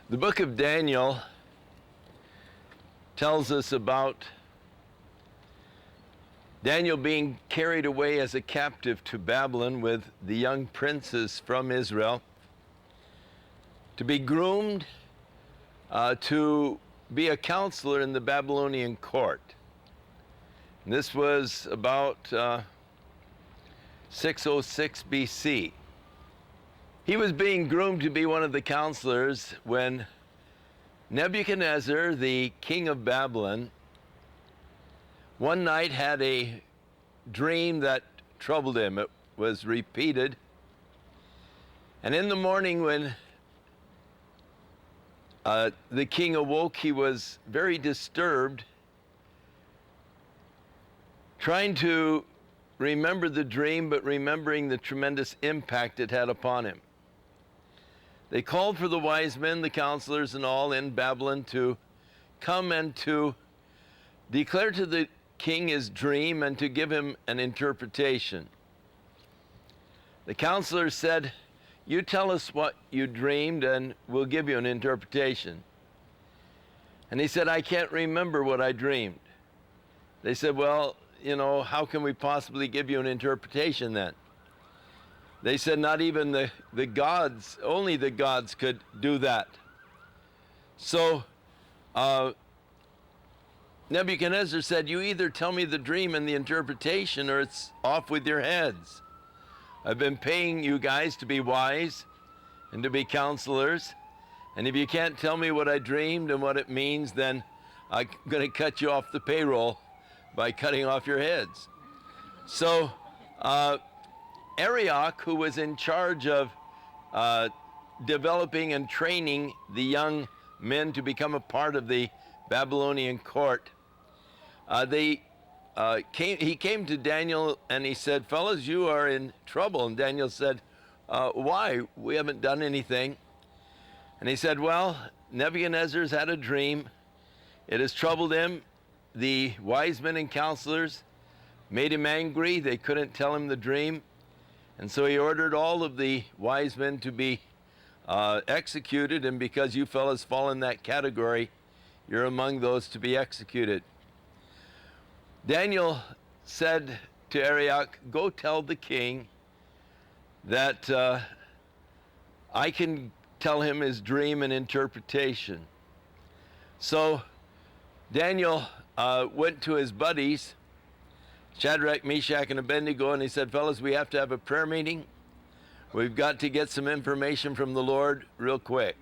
The book of Daniel tells us about Daniel being carried away as a captive to Babylon with the young princes from Israel to be groomed to be a counselor in the Babylonian court. And this was about 606 BC. He was being groomed to be one of the counselors when Nebuchadnezzar, the king of Babylon, one night had a dream that troubled him. It was repeated. And in the morning when the king awoke, he was very disturbed, trying to remember the dream, but remembering the tremendous impact it had upon him. They called for the wise men, the counselors, and all in Babylon to come and to declare to the king his dream and to give him an interpretation. The counselors said, "You tell us what you dreamed and we'll give you an interpretation." And he said, "I can't remember what I dreamed." They said, "Well, how can we possibly give you an interpretation then?" They said, "Not even the gods, only the gods could do that." So Nebuchadnezzar said, "You either tell me the dream and the interpretation or it's off with your heads. I've been paying you guys to be wise and to be counselors. And if you can't tell me what I dreamed and what it means, then I'm going to cut you off the payroll by cutting off your heads." So Arioch, who was in charge of developing and training the young men to become a part of the Babylonian court, he came to Daniel and he said, "Fellas, you are in trouble." And Daniel said, "Why? We haven't done anything." And he said, "Well, Nebuchadnezzar's had a dream. It has troubled him. The wise men and counselors made him angry. They couldn't tell him the dream. And so he ordered all of the wise men to be executed. And because you fellas fall in that category, you're among those to be executed." Daniel said to Arioch, "Go tell the king that I can tell him his dream and interpretation." So Daniel went to his buddies, Shadrach, Meshach, and Abednego, and he said, "Fellas, we have to have a prayer meeting. We've got to get some information from the Lord real quick."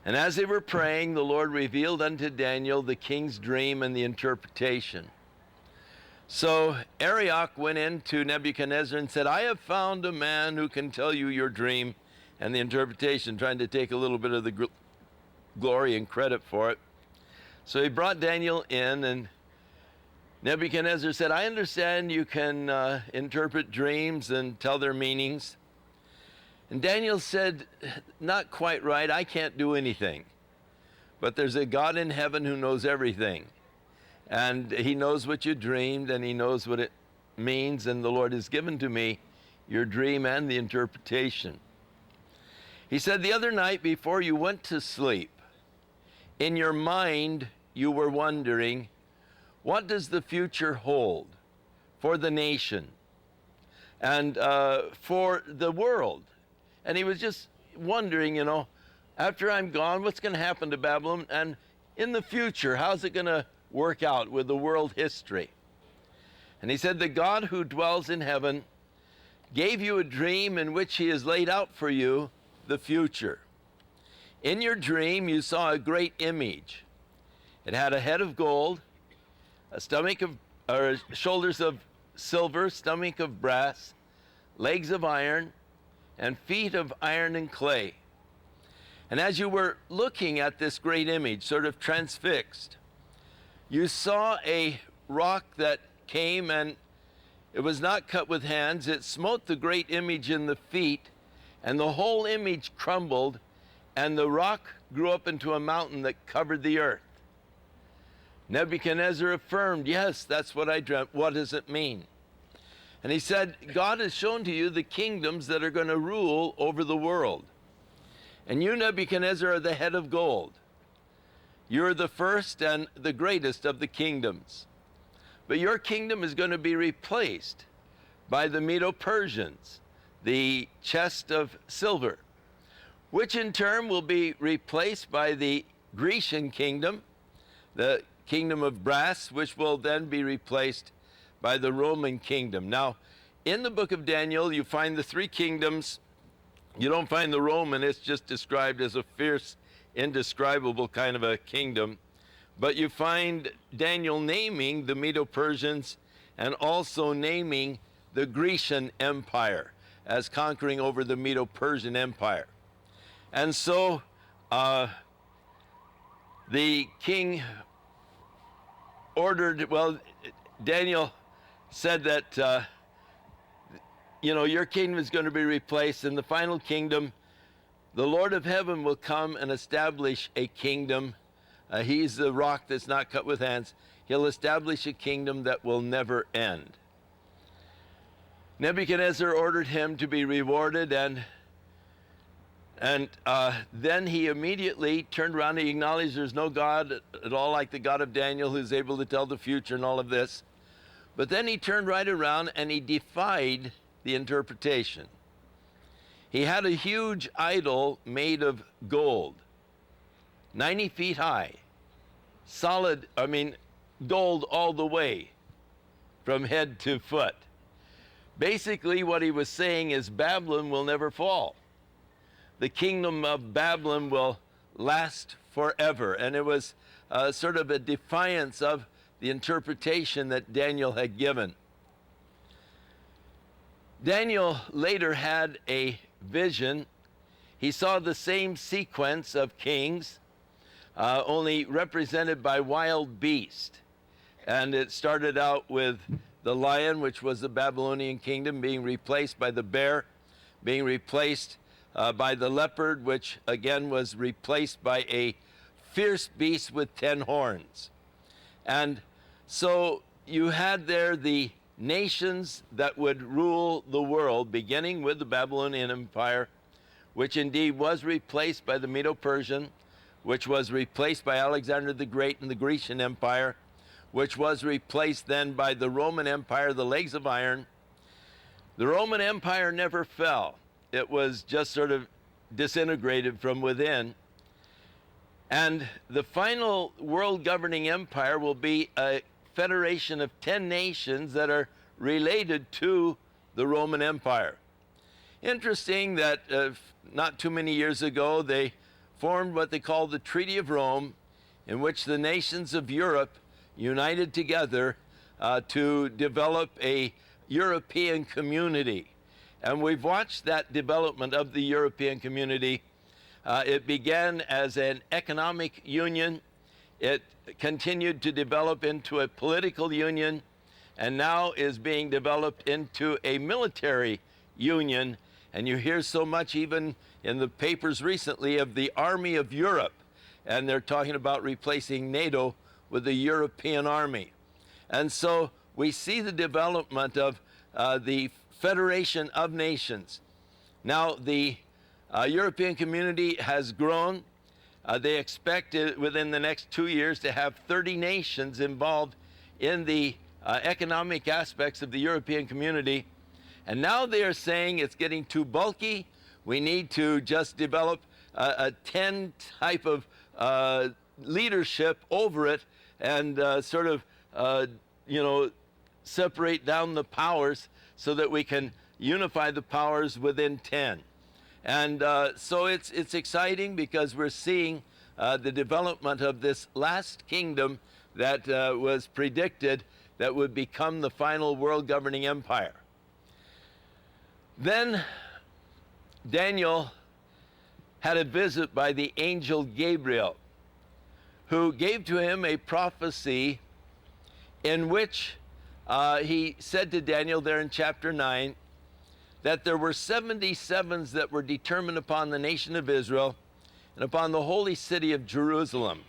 And as they were praying, the Lord revealed unto Daniel the king's dream and the interpretation. So Arioch went in to Nebuchadnezzar and said, "I have found a man who can tell you your dream and the interpretation," trying to take a little bit of the glory and credit for it. So he brought Daniel in, and Nebuchadnezzar said, "I understand you can interpret dreams and tell their meanings." And Daniel said, "Not quite right. I can't do anything. But there's a God in heaven who knows everything. And he knows what you dreamed, and he knows what it means, and the Lord has given to me your dream and the interpretation." He said, "The other night before you went to sleep, in your mind you were wondering, what does the future hold for the nation and for the world?" And he was just wondering, after I'm gone, what's going to happen to Babylon? And in the future, how's it going to work out with the world history? And he said, "The God who dwells in heaven gave you a dream in which he has laid out for you the future. In your dream, you saw a great image. It had a head of gold, a shoulders of silver, stomach of brass, legs of iron, and feet of iron and clay. And as you were looking at this great image, sort of transfixed, you saw a rock that came, and it was not cut with hands. It smote the great image in the feet, and the whole image crumbled, and the rock grew up into a mountain that covered the earth." Nebuchadnezzar affirmed, "Yes, that's what I dreamt. What does it mean?" And he said, "God has shown to you the kingdoms that are going to rule over the world. And you, Nebuchadnezzar, are the head of gold. You're the first and the greatest of the kingdoms. But your kingdom is going to be replaced by the Medo-Persians, the chest of silver, which in turn will be replaced by the Grecian kingdom, the kingdom of brass, which will then be replaced by the Roman kingdom. Now, in the book of Daniel, you find the three kingdoms. You don't find the Roman. It's just described as a fierce, indescribable kind of a kingdom. But you find Daniel naming the Medo-Persians and also naming the Grecian Empire as conquering over the Medo-Persian Empire. And so the king ordered, well, Daniel said that, your kingdom is going to be replaced. In the final kingdom, the Lord of heaven will come and establish a kingdom. He's the rock that's not cut with hands. He'll establish a kingdom that will never end. Nebuchadnezzar ordered him to be rewarded, and then he immediately turned around. He acknowledged there's no God at all like the God of Daniel who's able to tell the future and all of this. But then he turned right around and he defied the interpretation. He had a huge idol made of gold, 90 feet high, solid, gold all the way from head to foot. Basically, what he was saying is Babylon will never fall. The kingdom of Babylon will last forever. And it was sort of a defiance of the interpretation that Daniel had given. Daniel later had a vision. He saw the same sequence of kings, only represented by wild beasts. And it started out with the lion, which was the Babylonian kingdom, being replaced by the bear, being replaced by the leopard, which again was replaced by a fierce beast with 10 horns. And so you had there the nations that would rule the world, beginning with the Babylonian Empire, which indeed was replaced by the Medo-Persian, which was replaced by Alexander the Great and the Grecian Empire, which was replaced then by the Roman Empire, the legs of iron. The Roman Empire never fell. It was just sort of disintegrated from within. And the final world governing empire will be a federation of 10 nations that are related to the Roman Empire. Interesting that not too many years ago, they formed what they call the Treaty of Rome, in which the nations of Europe united together to develop a European community. And we've watched that development of the European community. It began as an economic union. It continued to develop into a political union, and now is being developed into a military union. And you hear so much even in the papers recently of the Army of Europe, and they're talking about replacing NATO with the European Army. And so we see the development of the Federation of Nations. Now the European community has grown. They expect within the next 2 years to have 30 nations involved in the economic aspects of the European community. And now they are saying it's getting too bulky. We need to just develop a 10 type of leadership over it and separate down the powers so that we can unify the powers within 10. And so it's exciting because we're seeing the development of this last kingdom that was predicted that would become the final world governing empire. Then Daniel had a visit by the angel Gabriel, who gave to him a prophecy in which he said to Daniel there in chapter 9, that there were 77s that were determined upon the nation of Israel and upon the holy city of Jerusalem.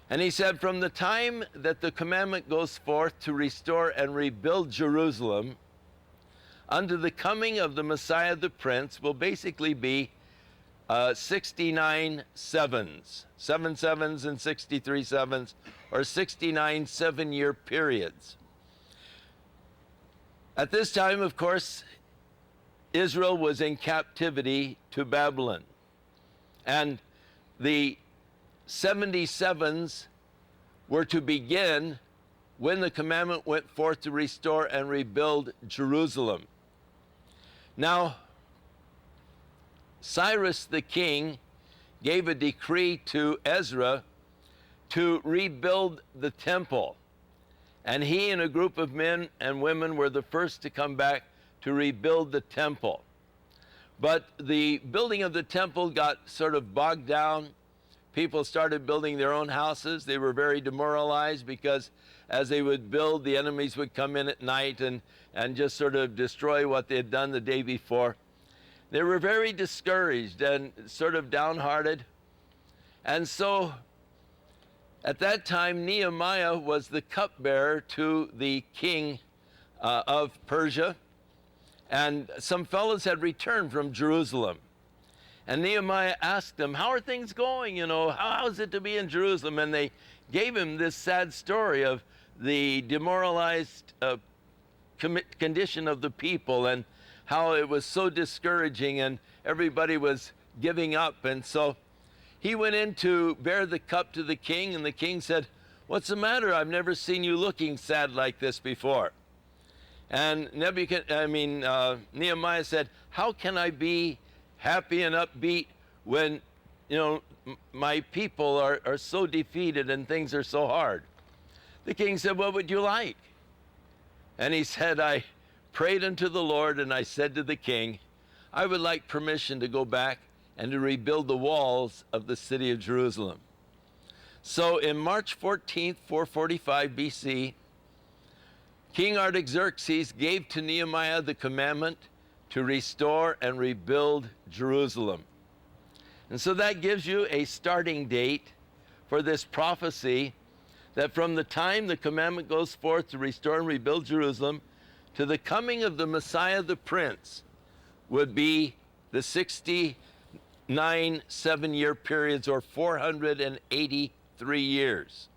And he said, from the time that the commandment goes forth to restore and rebuild Jerusalem unto the coming of the Messiah the Prince will basically be 69 sevens, 7 sevens and 63 sevens, or 69 7-year periods. At this time, of course, Israel was in captivity to Babylon. And the 77s were to begin when the commandment went forth to restore and rebuild Jerusalem. Now, Cyrus the king gave a decree to Ezra to rebuild the temple. And he and a group of men and women were the first to come back to rebuild the temple. But the building of the temple got sort of bogged down. People started building their own houses. They were very demoralized because as they would build, the enemies would come in at night and just sort of destroy what they had done the day before. They were very discouraged and sort of downhearted. And so at that time, Nehemiah was the cupbearer to the king of Persia. And some fellows had returned from Jerusalem. And Nehemiah asked them, how are things going? You know, how is it to be in Jerusalem? And they gave him this sad story of the demoralized condition of the people and how it was so discouraging and everybody was giving up. And so he went in to bear the cup to the king, and the king said, what's the matter? I've never seen you looking sad like this before. And Nehemiah said, how can I be happy and upbeat when, you know, my people are so defeated and things are so hard? The king said, what would you like? And he said, I prayed unto the Lord, and I said to the king, I would like permission to go back and to rebuild the walls of the city of Jerusalem. So in March 14th, 445 BC, King Artaxerxes gave to Nehemiah the commandment to restore and rebuild Jerusalem. And so that gives you a starting date for this prophecy that from the time the commandment goes forth to restore and rebuild Jerusalem to the coming of the Messiah the Prince would be the 69 7-year periods, or 483 years.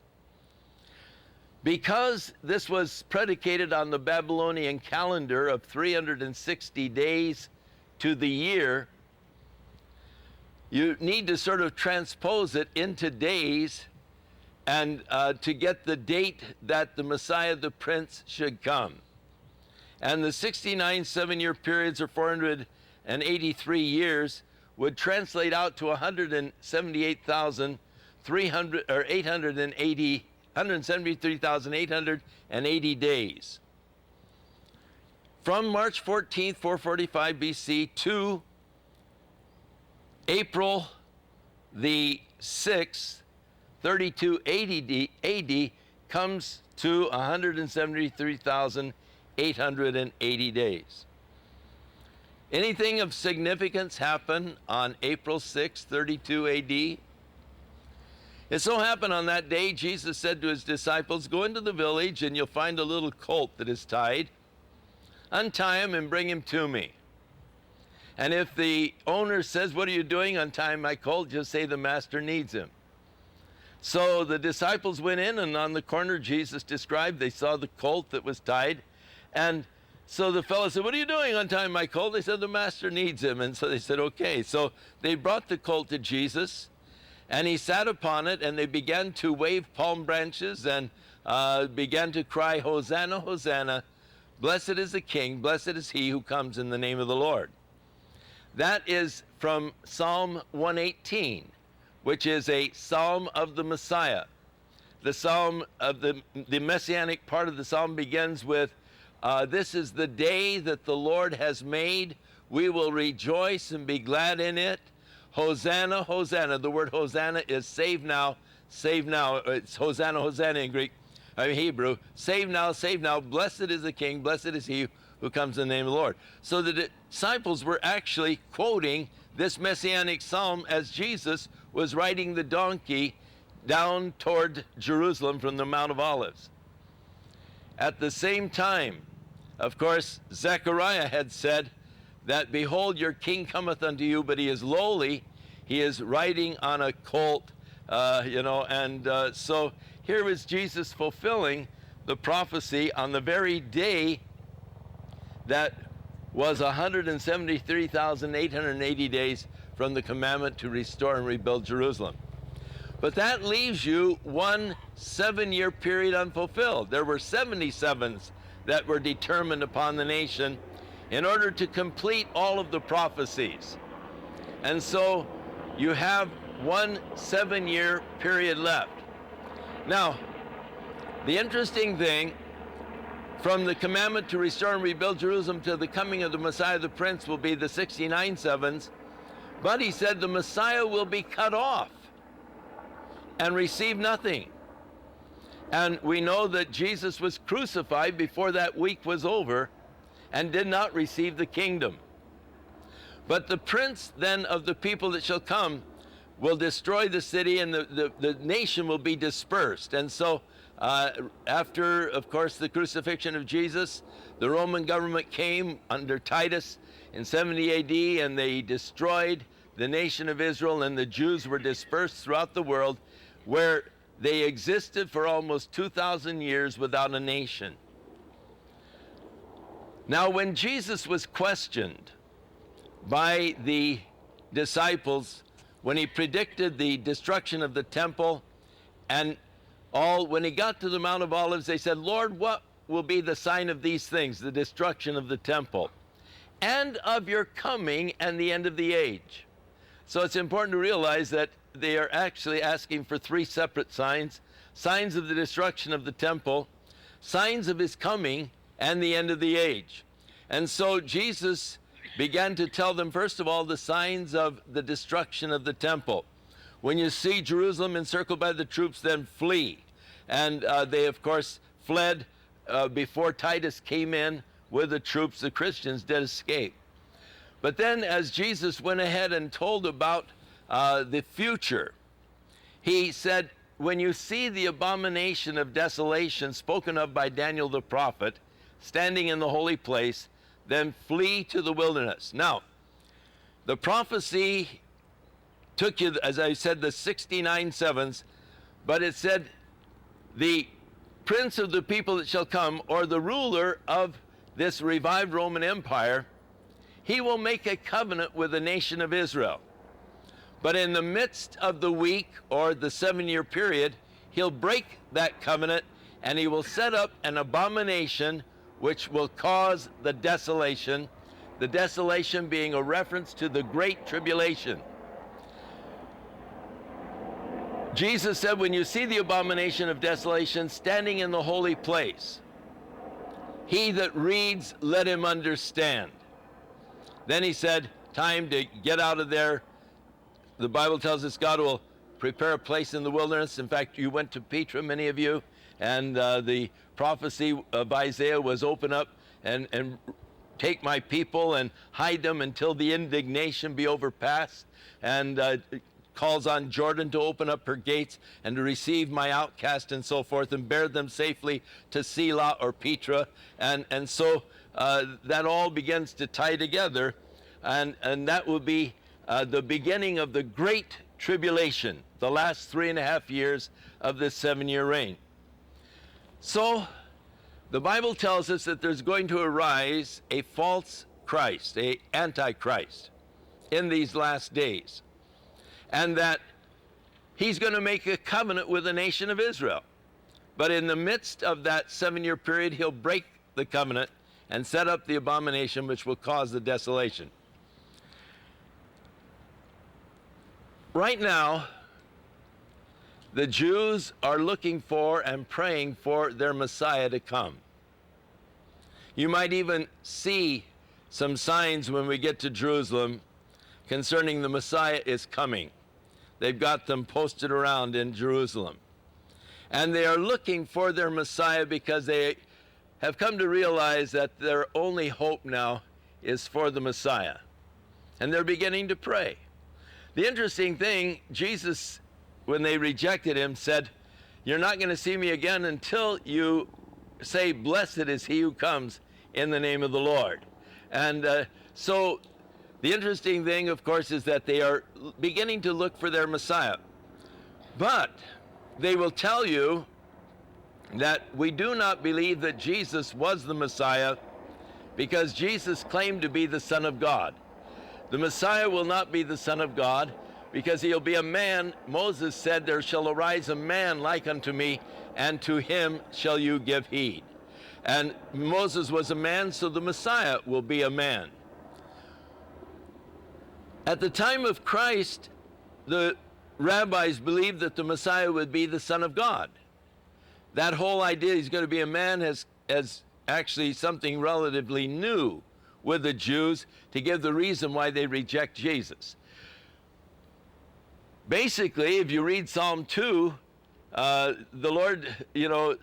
Because this was predicated on the Babylonian calendar of 360 days to the year, you need to sort of transpose it into days and to get the date that the Messiah the Prince should come. And the 69 7-year periods, or 483 years, would translate out to 173,880 days. From March 14th, 445 BC to April the 6th, 3280 AD comes to 173,880 days. Anything of significance happened on April 6, 32 AD? It so happened on that day, Jesus said to his disciples, go into the village and you'll find a little colt that is tied. Untie him and bring him to me. And if the owner says, what are you doing untying my colt? Just say the master needs him. So the disciples went in, and on the corner Jesus described, they saw the colt that was tied. And so the fellow said, what are you doing untying my colt? They said, the master needs him. And so they said, okay. So they brought the colt to Jesus, and he sat upon it, and they began to wave palm branches and began to cry, Hosanna, Hosanna, blessed is the King, blessed is he who comes in the name of the Lord. That is from Psalm 118, which is a psalm of the Messiah. The psalm of the messianic part of the psalm begins with, this is the day that the Lord has made. We will rejoice and be glad in it. Hosanna, Hosanna. The word Hosanna is save now, save now. It's Hosanna, Hosanna in Greek, Hebrew. Save now, save now. Blessed is the King, blessed is he who comes in the name of the Lord. So the disciples were actually quoting this messianic psalm as Jesus was riding the donkey down toward Jerusalem from the Mount of Olives. At the same time, of course, Zechariah had said that, behold, your king cometh unto you, but he is lowly He is riding on a colt, so here is Jesus fulfilling the prophecy on the very day that was 173,880 days from the commandment to restore and rebuild Jerusalem. But that leaves you 1 7-year period unfulfilled. There were 77s that were determined upon the nation in order to complete all of the prophecies. And so you have 1 7-year period left. Now, the interesting thing, from the commandment to restore and rebuild Jerusalem to the coming of the Messiah the Prince will be the 69 sevens, but he said the Messiah will be cut off and receive nothing. And we know that Jesus was crucified before that week was over and did not receive the kingdom. But the prince then of the people that shall come will destroy the city, and the nation will be dispersed. And so after, of course, the crucifixion of Jesus, the Roman government came under Titus in 70 AD, and they destroyed the nation of Israel, and the Jews were dispersed throughout the world, where they existed for almost 2,000 years without a nation. Now, when Jesus was questioned by the disciples, when he predicted the destruction of the temple and all, when he got to the Mount of Olives, they said, Lord, what will be the sign of these things, the destruction of the temple, and of your coming and the end of the age? So it's important to realize that they are actually asking for 3 separate signs: signs of the destruction of the temple, signs of his coming, and the end of the age. And so Jesus began to tell them, first of all, the signs of the destruction of the temple. When you see Jerusalem encircled by the troops, then flee. And they, of course, fled before Titus came in with the troops. The Christians did escape. But then as Jesus went ahead and told about the future, he said, when you see the abomination of desolation spoken of by Daniel the prophet standing in the holy place, then flee to the wilderness. Now, the prophecy took you, as I said, the 69 sevens, but it said the prince of the people that shall come, or the ruler of this revived Roman Empire, he will make a covenant with the nation of Israel. But in the midst of the week, or the 7-year period, he'll break that covenant, and he will set up an abomination which will cause the desolation being a reference to the Great Tribulation. Jesus said, when you see the abomination of desolation standing in the holy place, he that reads, let him understand. Then he said, time to get out of there. The Bible tells us God will prepare a place in the wilderness. In fact, you went to Petra, many of you, and the prophecy of Isaiah was open up and take my people and hide them until the indignation be overpassed, and calls on Jordan to open up her gates and to receive my outcast and so forth, and bear them safely to Selah or Petra. And so that all begins to tie together, and that will be the beginning of the Great Tribulation, the last 3.5 years of this 7-year reign. So the Bible tells us that there's going to arise a false Christ, a antichrist, in these last days, and that he's going to make a covenant with the nation of Israel. But in the midst of that 7-year period, he'll break the covenant and set up the abomination which will cause the desolation. Right now, the Jews are looking for and praying for their Messiah to come. You might even see some signs when we get to Jerusalem concerning the Messiah is coming. They've got them posted around in Jerusalem. And they are looking for their Messiah because they have come to realize that their only hope now is for the Messiah. And they're beginning to pray. The interesting thing, Jesus, when they rejected him, said, you're not going to see me again until you say, blessed is he who comes in the name of the Lord. And so The interesting thing, of course, is that they are beginning to look for their Messiah. But they will tell you that we do not believe that Jesus was the Messiah because Jesus claimed to be the Son of God. The Messiah will not be the Son of God because he'll be a man. Moses said, there shall arise a man like unto me, and to him shall you give heed. And Moses was a man, so the Messiah will be a man. At the time of Christ, the rabbis believed that the Messiah would be the Son of God. That whole idea he's going to be a man has actually something relatively new with the Jews to give the reason why they reject Jesus. Basically, if you read Psalm 2, the Lord,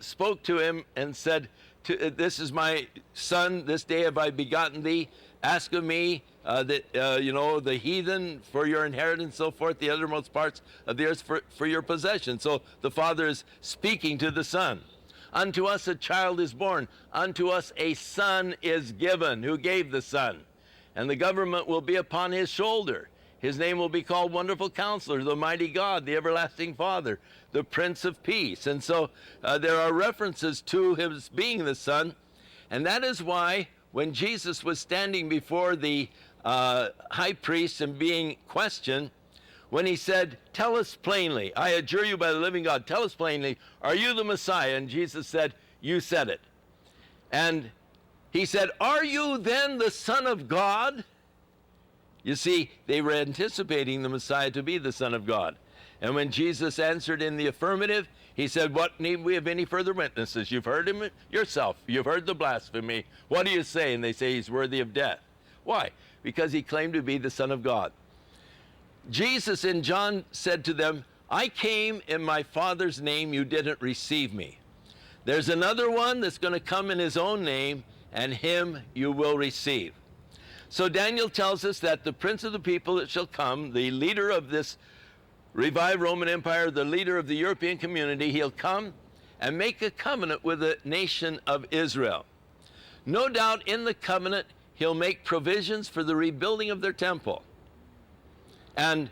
spoke to him and said, this is my son, this day have I begotten thee. Ask of me the heathen for your inheritance, so forth, the uttermost parts of the earth for your possession. So the Father is speaking to the Son. Unto us a child is born, unto us a son is given. Who gave the Son? And the government will be upon his shoulder. His name will be called Wonderful Counselor, the Mighty God, the Everlasting Father, the Prince of Peace. And so there are references to his being the Son. And that is why when Jesus was standing before the high priest and being questioned, when he said, tell us plainly, I adjure you by the living God, tell us plainly, are you the Messiah? And Jesus said, you said it. And he said, are you then the Son of God? You see, they were anticipating the Messiah to be the Son of God. And when Jesus answered in the affirmative, he said, what need we of any further witnesses? You've heard him yourself. You've heard the blasphemy. What do you say? And they say he's worthy of death. Why? Because he claimed to be the Son of God. Jesus in John said to them, I came in my Father's name, you didn't receive me. There's another one that's going to come in his own name, and him you will receive. So Daniel tells us that the prince of the people that shall come, the leader of this revived Roman Empire, the leader of the European community, he'll come and make a covenant with the nation of Israel. No doubt in the covenant, he'll make provisions for the rebuilding of their temple. And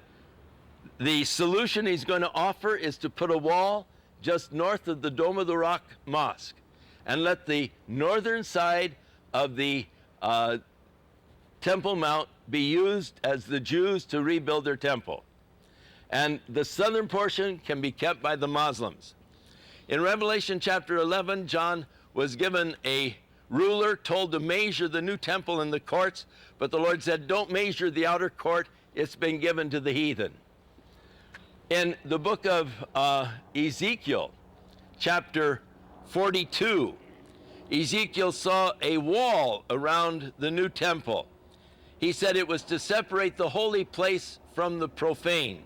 the solution he's going to offer is to put a wall just north of the Dome of the Rock Mosque and let the northern side of the Temple Mount be used as the Jews to rebuild their temple. And the southern portion can be kept by the Muslims. In Revelation chapter 11, John was given a ruler, told to measure the new temple in the courts, but the Lord said, don't measure the outer court, it's been given to the heathen. In the book of Ezekiel, chapter 42, Ezekiel saw a wall around the new temple. He said it was to separate the holy place from the profane.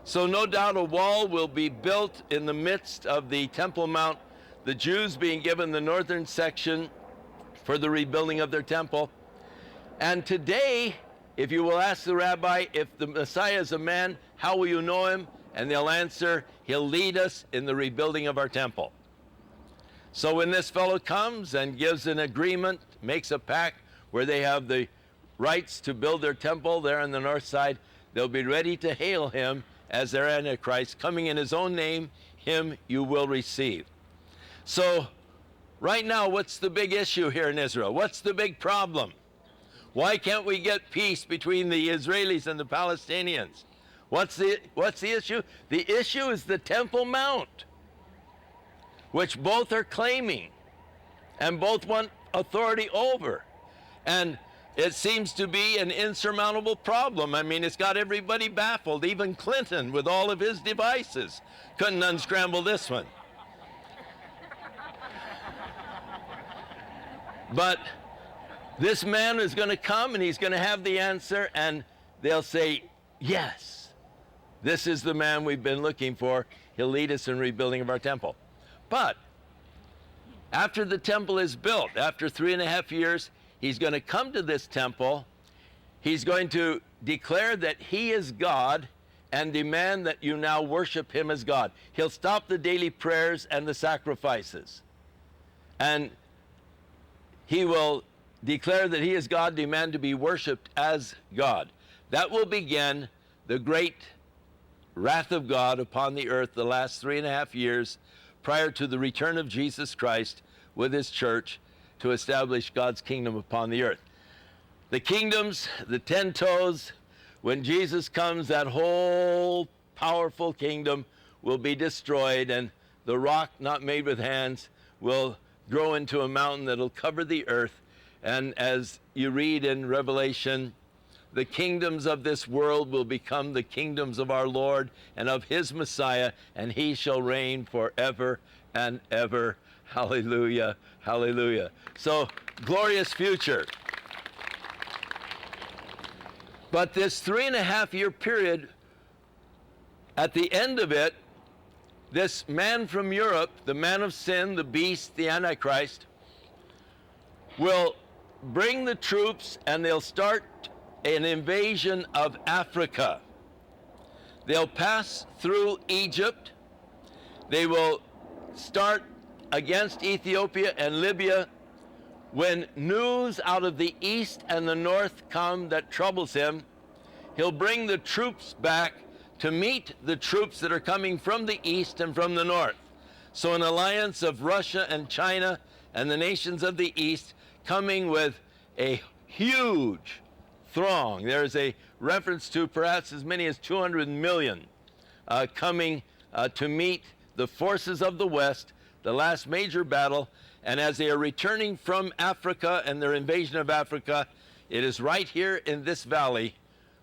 So no doubt a wall will be built in the midst of the Temple Mount, the Jews being given the northern section for the rebuilding of their temple. And today, if you will ask the rabbi, if the Messiah is a man, how will you know him? And they'll answer, he'll lead us in the rebuilding of our temple. So when this fellow comes and gives an agreement, makes a pact where they have the rights to build their temple there on the north side, they'll be ready to hail him as their Antichrist, coming in his own name, him you will receive. So right now, what's the big issue here in Israel? What's the big problem? Why can't we get peace between the Israelis and the Palestinians? What's the issue? The issue is the Temple Mount, which both are claiming and both want authority over. And it seems to be an insurmountable problem. I mean, it's got everybody baffled. Even Clinton, with all of his devices, couldn't unscramble this one. But this man is going to come and he's going to have the answer, and they'll say, yes, this is the man we've been looking for. He'll lead us in rebuilding of our temple. But after the temple is built, after 3.5 years, he's going to come to this temple. He's going to declare that he is God and demand that you now worship him as God. He'll stop the daily prayers and the sacrifices. And he will declare that he is God, demand to be worshiped as God. That will begin the great wrath of God upon the earth the last 3.5 years prior to the return of Jesus Christ with his church to establish God's kingdom upon the earth. The kingdoms, the 10 toes, when Jesus comes, that whole powerful kingdom will be destroyed, and the rock not made with hands will grow into a mountain that will cover the earth. And as you read in Revelation, the kingdoms of this world will become the kingdoms of our Lord and of his Messiah, and he shall reign forever and ever. Hallelujah, hallelujah. So, glorious future. But this 3.5-year period, at the end of it, this man from Europe, the man of sin, the beast, the Antichrist, will bring the troops and they'll start an invasion of Africa. They'll pass through Egypt. They will start against Ethiopia and Libya. When news out of the east and the north come that troubles him, he'll bring the troops back to meet the troops that are coming from the east and from the north. So an alliance of Russia and China and the nations of the east coming with a huge throng. There's a reference to perhaps as many as 200 million coming to meet the forces of the West, the last major battle. And as they are returning from Africa and their invasion of Africa, it is right here in this valley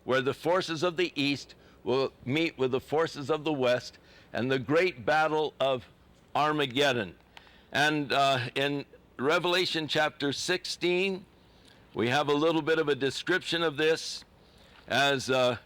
where the forces of the East will meet with the forces of the West, and the great battle of Armageddon. And in Revelation chapter 16, we have a little bit of a description of this as the